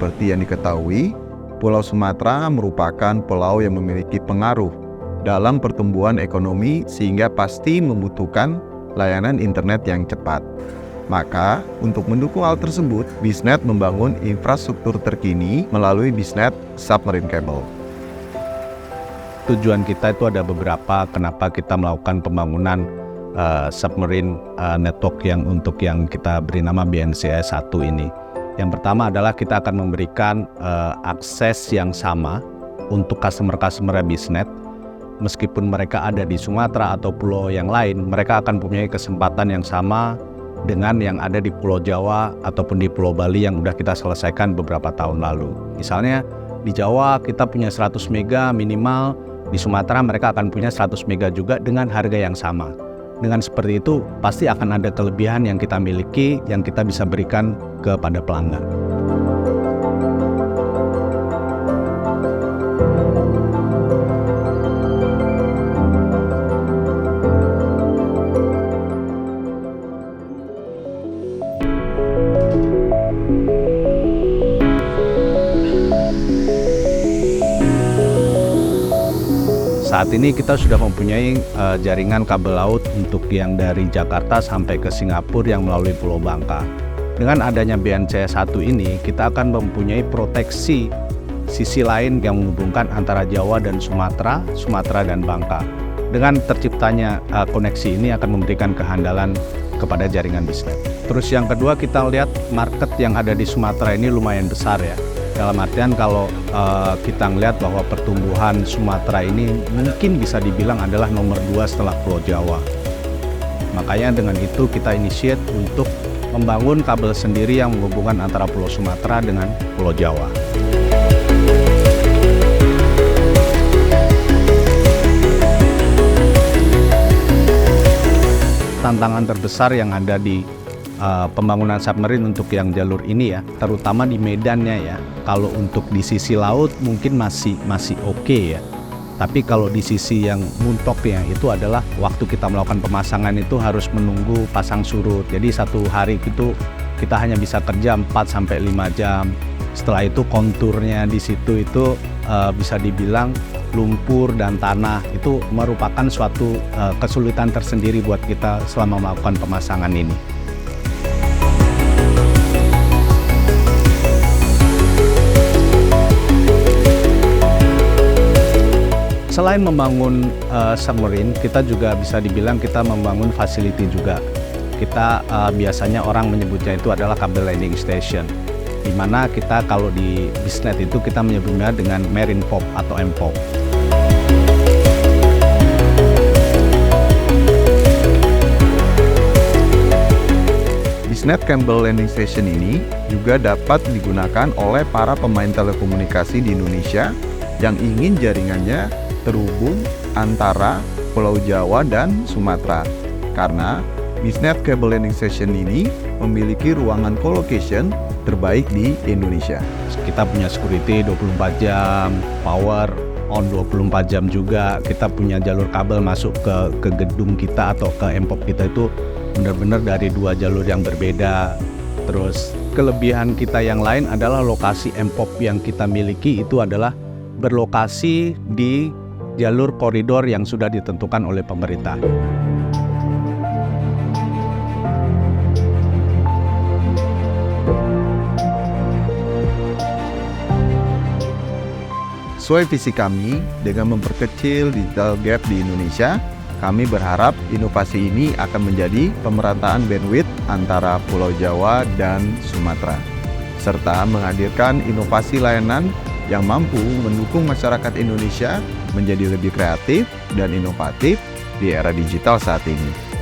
seperti yang diketahui, Pulau Sumatera merupakan pulau yang memiliki pengaruh dalam pertumbuhan ekonomi sehingga pasti membutuhkan layanan internet yang cepat. Maka, untuk mendukung hal tersebut, BISNet membangun infrastruktur terkini melalui BISNet Submarine Cable. Tujuan kita itu ada beberapa, kenapa kita melakukan pembangunan submarine network yang kita beri nama BNCS 1 ini. Yang pertama adalah kita akan memberikan akses yang sama untuk customer-customer BISNet. Meskipun mereka ada di Sumatera atau pulau yang lain, mereka akan punya kesempatan yang sama dengan yang ada di Pulau Jawa ataupun di Pulau Bali yang udah kita selesaikan beberapa tahun lalu. Misalnya di Jawa kita punya 100 mega minimal, di Sumatera mereka akan punya 100 mega juga dengan harga yang sama. Dengan seperti itu pasti akan ada kelebihan yang kita miliki yang kita bisa berikan kepada pelanggan. Saat ini kita sudah mempunyai jaringan kabel laut untuk yang dari Jakarta sampai ke Singapura yang melalui Pulau Bangka. Dengan adanya BNCS 1 ini, kita akan mempunyai proteksi sisi lain yang menghubungkan antara Jawa dan Sumatera, Sumatera dan Bangka. Dengan terciptanya koneksi ini akan memberikan kehandalan kepada jaringan BISNet. Terus yang kedua, kita lihat market yang ada di Sumatera ini lumayan besar ya. Dalam artian kalau kita melihat bahwa pertumbuhan Sumatera ini mungkin bisa dibilang adalah nomor 2 setelah Pulau Jawa. Makanya dengan itu kita initiate untuk membangun kabel sendiri yang menghubungkan antara Pulau Sumatera dengan Pulau Jawa. Tantangan terbesar yang ada di pembangunan submarine untuk yang jalur ini ya, terutama di medannya ya. Kalau untuk di sisi laut mungkin masih oke ya. Tapi kalau di sisi yang muntoknya itu adalah waktu kita melakukan pemasangan itu harus menunggu pasang surut. Jadi satu hari itu kita hanya bisa kerja 4-5 jam. Setelah itu konturnya di situ itu bisa dibilang lumpur dan tanah. Itu merupakan suatu kesulitan tersendiri buat kita selama melakukan pemasangan ini. Selain membangun submarine, kita juga bisa dibilang kita membangun facility juga. Kita biasanya orang menyebutnya itu adalah kabel landing station, di mana kita kalau di BISNet itu kita menyebutnya dengan marine pop atau MPOP. BISNet Cable Landing Station ini juga dapat digunakan oleh para pemain telekomunikasi di Indonesia yang ingin jaringannya terhubung antara Pulau Jawa dan Sumatera. Karena BISNet Cable Landing Station ini memiliki ruangan co-location terbaik di Indonesia. Kita punya security 24 jam, power on 24 jam juga. Kita punya jalur kabel masuk ke gedung kita atau ke MPOP kita itu benar-benar dari 2 jalur yang berbeda. Terus kelebihan kita yang lain adalah lokasi MPOP yang kita miliki itu adalah berlokasi di jalur koridor yang sudah ditentukan oleh pemerintah. Sesuai visi kami, dengan memperkecil digital gap di Indonesia, kami berharap inovasi ini akan menjadi pemerataan bandwidth antara Pulau Jawa dan Sumatera, serta menghadirkan inovasi layanan yang mampu mendukung masyarakat Indonesia menjadi lebih kreatif dan inovatif di era digital saat ini.